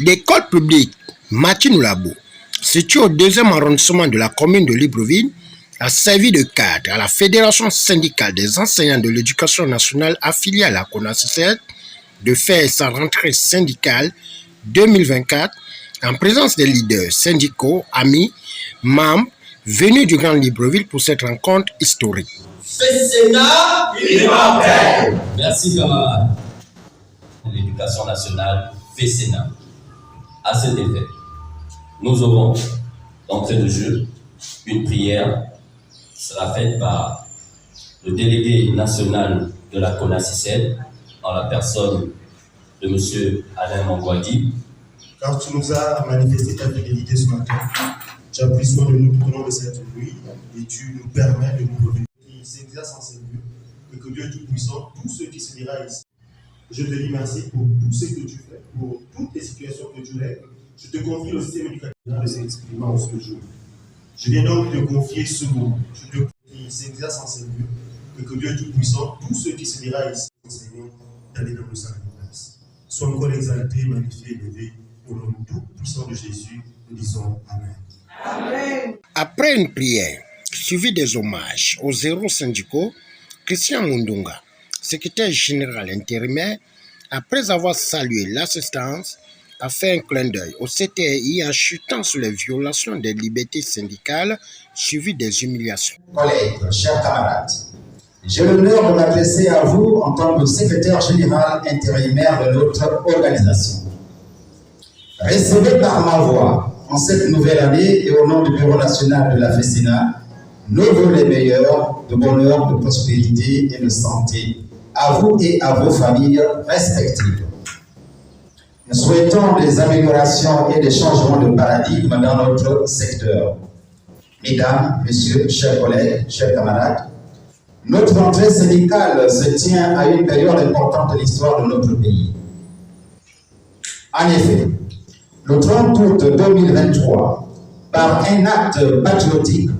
L'école publique Matinoulabo, située au 2e arrondissement de la commune de Libreville, a servi de cadre à la Fédération syndicale des enseignants de l'éducation nationale affiliée à la CONACYSED de faire sa rentrée syndicale 2024 en présence des leaders syndicaux, amis, membres venus du Grand Libreville pour cette rencontre historique. FESENA, merci camarades. L'éducation nationale FESENA. À cet effet, nous aurons d'entrée de jeu une prière qui sera faite par le délégué national de la CONACYSED en la personne de M. Alain Mangouadi. Car tu nous as manifesté ta fidélité ce matin. Tu as pris soin de nous tout au long de cette nuit et tu nous permets de nous revenir. Qui s'exerce en ces lieux et que Dieu Tout-Puissant, tout ce qui se dira ici. Je te dis merci pour tout ce que tu fais, pour toutes les situations que tu règles. Je te confie le système éducatif de s'exprimer en ce jour. Je viens donc te confier ce mot. Je te qui s'exerce en ces lieux et que Dieu Tout-Puissant, tout ce qui se dira ici, Seigneur, d'aller dans le salut de grâce. Sois encore exalté, magnifié, élevé. Au nom tout-puissant de Jésus, nous disons Amen. Amen. Après une prière, suivie des hommages aux héros syndicaux, Christian Mundunga, secrétaire général intérimaire, après avoir salué l'assistance, a fait un clin d'œil au CTI en chutant sur les violations des libertés syndicales suivies des humiliations. Collègues, chers camarades, j'ai l'honneur de m'adresser à vous en tant que secrétaire général intérimaire de notre organisation. Recevez par ma voix, en cette nouvelle année et au nom du Bureau national de la FESENA, nos vœux les meilleurs de bonheur, de prospérité et de santé à vous et à vos familles respectives. Nous souhaitons des améliorations et des changements de paradigme dans notre secteur. Mesdames, Messieurs, chers collègues, chers camarades, notre rentrée syndicale se tient à une période importante de l'histoire de notre pays. En effet, le 30 août 2023, par un acte patriotique,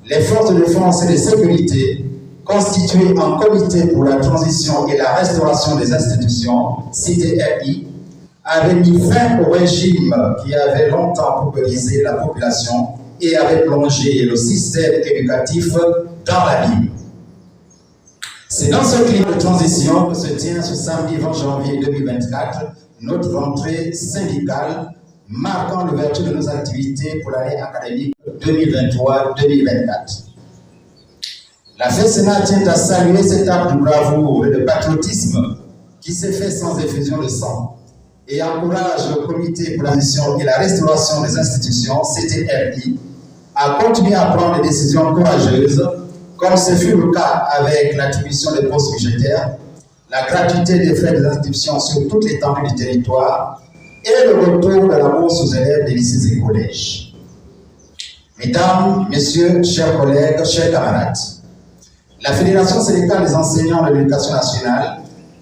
les forces de défense et de sécurité, constituées en comité pour la transition et la restauration des institutions, CTRI, avaient mis fin au régime qui avait longtemps pulvérisé la population et avait plongé le système éducatif dans l'abîme. C'est dans ce climat de transition que se tient ce samedi 20 janvier 2024 notre rentrée syndicale marquant l'ouverture de nos activités pour l'année académique 2023-2024. La FESENA tient à saluer cet acte de bravoure et de patriotisme qui s'est fait sans effusion de sang et encourage le comité pour la transition et la restauration des institutions, CTRI, à continuer à prendre des décisions courageuses, comme ce fut le cas avec l'attribution des postes budgétaires, la gratuité des frais des inscriptions sur toute l'étendue du territoire et le retour de la bourse aux élèves des lycées et collèges. Mesdames, Messieurs, chers collègues, chers camarades, la Fédération syndicale des enseignants de l'éducation nationale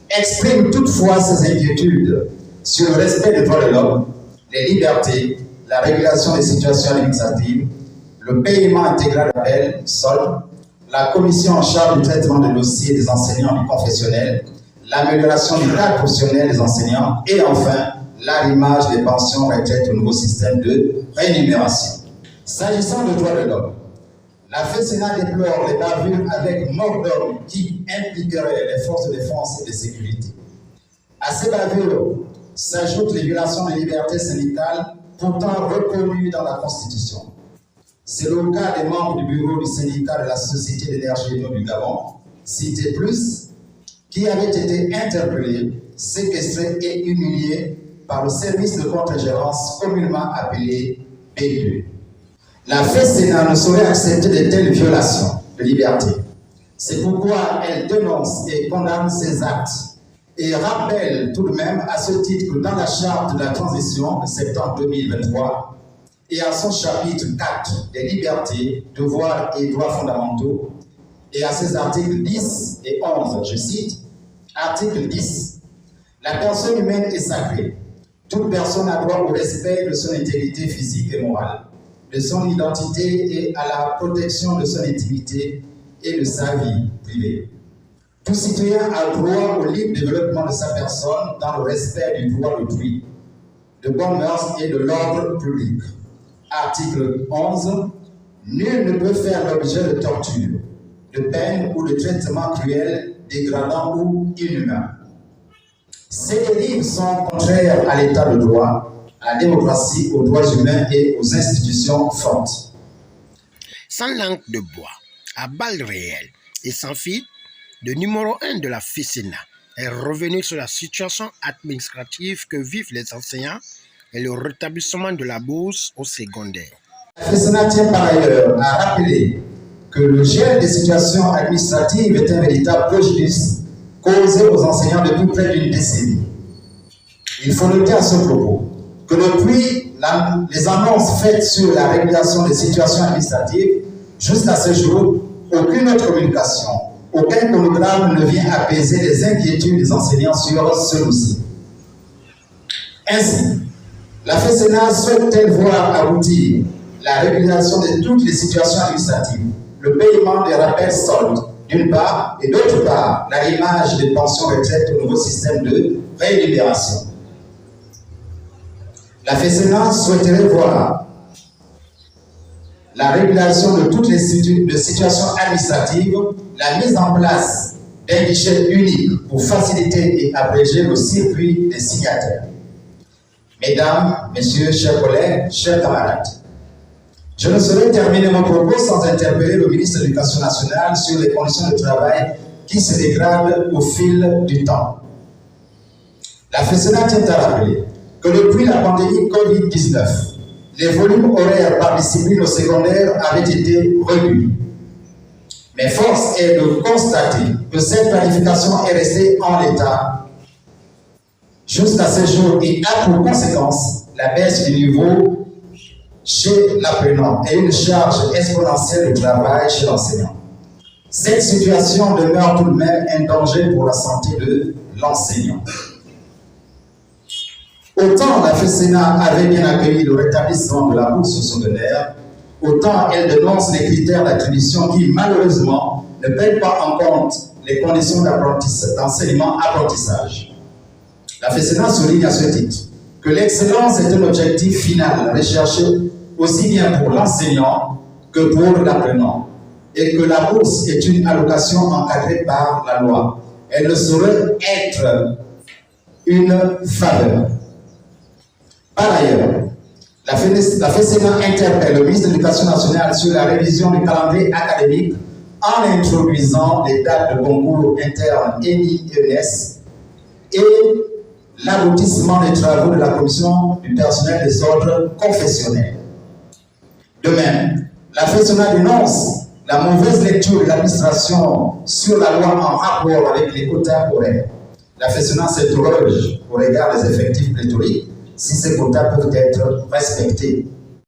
exprime toutefois ses inquiétudes sur le respect des droits de l'homme, les libertés, la régulation des situations administratives, le paiement intégral d'appel, solde, la commission en charge du traitement des dossiers des enseignants du confessionnel, l'amélioration du cadre professionnel des enseignants et enfin l'arrimage des pensions retraites au nouveau système de rémunération. S'agissant des droits de l'homme, la FESENA déplore les bavures avec mort d'homme qui impliqueraient les forces de défense et de sécurité. À ces bavures s'ajoutent les violations des libertés syndicales pourtant reconnues dans la Constitution. C'est le cas des membres du bureau du syndicat de la Société d'énergie et d'eau du Gabon, Cité Plus, qui avaient été interpellés, séquestrés et humiliés par le service de contre-gérance communément appelé B2. La FESENA ne saurait accepter de telles violations de liberté. C'est pourquoi elle dénonce et condamne ces actes et rappelle tout de même à ce titre que dans la charte de la transition de septembre 2023 et à son chapitre 4 des libertés, devoirs et droits fondamentaux et à ses articles 10 et 11, je cite, article 10, la personne humaine est sacrée. Toute personne a droit au respect de son intégrité physique et morale, de son identité et à la protection de son intimité et de sa vie privée. Tout citoyen a droit au libre développement de sa personne dans le respect du droit d'autrui. de bonnes mœurs et de l'ordre public. Article 11. Nul ne peut faire l'objet de torture, de peine ou de traitement cruel, dégradant ou inhumain. Ces dérives sont contraires à l'état de droit, à la démocratie, aux droits humains et aux institutions fortes. Sans langue de bois, à balles réelles et sans fil, le numéro 1 de la FESENA est revenu sur la situation administrative que vivent les enseignants et le rétablissement de la bourse au secondaire. La FESENA tient par ailleurs à rappeler que le gel des situations administratives est un véritable préjudice causé aux enseignants depuis près d'une décennie. Il faut noter à ce propos que depuis les annonces faites sur la régulation des situations administratives, jusqu'à ce jour, aucune autre communication, aucun chronogramme ne vient apaiser les inquiétudes des enseignants sur ce dossier. Ainsi, la FESENA souhaite-t-elle voir aboutir la régulation de toutes les situations administratives, le paiement des rappels soldes, d'une part, et d'autre part, l'arrimage des pensions retraites au nouveau système de rémunération. La FESENA souhaiterait voir la régulation de toutes les situations administratives, la mise en place d'un guichet unique pour faciliter et abréger le circuit des signataires. Mesdames, Messieurs, chers collègues, chers camarades, je ne saurais terminer mon propos sans interpeller le ministre de l'Éducation nationale sur les conditions de travail qui se dégradent au fil du temps. La FESENA tient à rappeler que depuis la pandémie Covid-19, les volumes horaires par discipline au secondaire avaient été réduits. Mais force est de constater que cette planification est restée en l'état jusqu'à ce jour et a pour conséquence la baisse du niveau chez l'apprenant et une charge exponentielle de travail chez l'enseignant. Cette situation demeure tout de même un danger pour la santé de l'enseignant. Autant la FESENA avait bien accueilli le rétablissement de la bourse secondaire, autant elle dénonce les critères d'attribution qui, malheureusement, ne prennent pas en compte les conditions d'enseignement-apprentissage. La FESENA souligne à ce titre que l'excellence est un objectif final recherché aussi bien pour l'enseignant que pour l'apprenant, et que la bourse est une allocation encadrée par la loi. Elle ne saurait être une faveur. Par ailleurs, la FESENA interpelle le ministre de l'Éducation nationale sur la révision du calendrier académique en introduisant les dates de concours internes ENI-ENS et l'aboutissement des travaux de la commission du personnel des ordres confessionnels. De même, la FESENA dénonce la mauvaise lecture de l'administration sur la loi en rapport avec les quotas horaires. La FESENA s'interroge au regard des effectifs pléthoriques si ces quotas peuvent être respectés.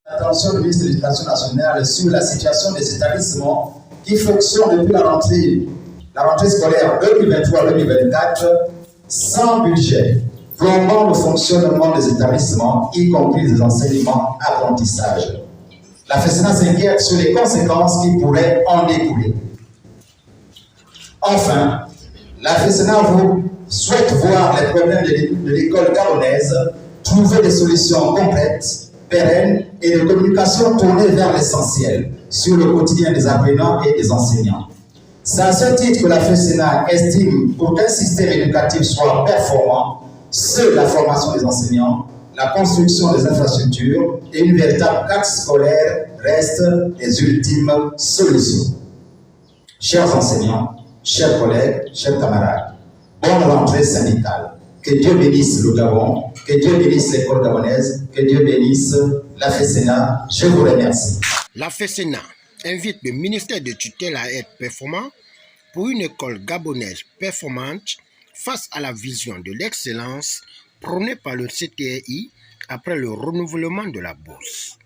L'attention du ministre de l'Éducation nationale sur la situation des établissements qui fonctionnent depuis la rentrée scolaire 2023-2024 sans budget, plombant le fonctionnement des établissements, y compris des enseignements apprentissages. La FESENA s'inquiète sur les conséquences qui pourraient en découler. Enfin, la FESENA souhaite voir les problèmes de l'école gabonaise trouver des solutions concrètes, pérennes et de communication tournées vers l'essentiel sur le quotidien des apprenants et des enseignants. C'est à ce titre que la FESENA estime pour qu'un système éducatif soit performant, seule la formation des enseignants, la construction des infrastructures et une véritable carte scolaire restent les ultimes solutions. Chers enseignants, chers collègues, chers camarades, bonne rentrée syndicale. Que Dieu bénisse le Gabon, que Dieu bénisse l'école gabonaise, que Dieu bénisse la FESENA. Je vous remercie. La FESENA invite le ministère de tutelle à être performant pour une école gabonaise performante face à la vision de l'excellence prônée par le CTRI après le renouvellement de la bourse.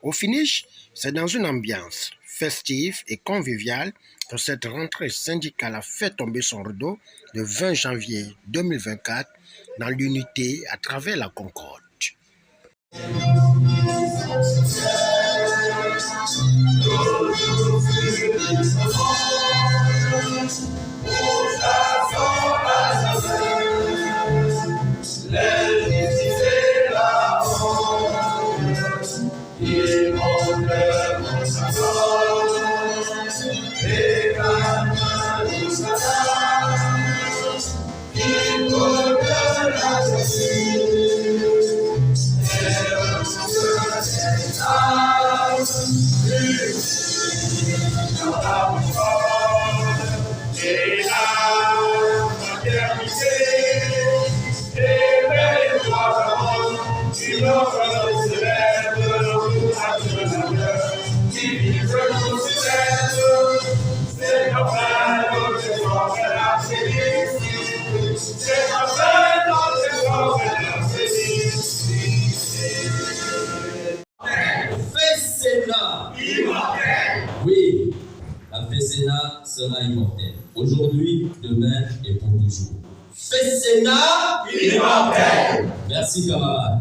Au finish, c'est dans une ambiance festive et conviviale que cette rentrée syndicale a fait tomber son rideau le 20 janvier 2024 dans l'unité à travers la concorde. Let FESSENA. Oui, la FESSENA sera immortelle. Aujourd'hui, demain et pour toujours. FESSENA. Merci camarades.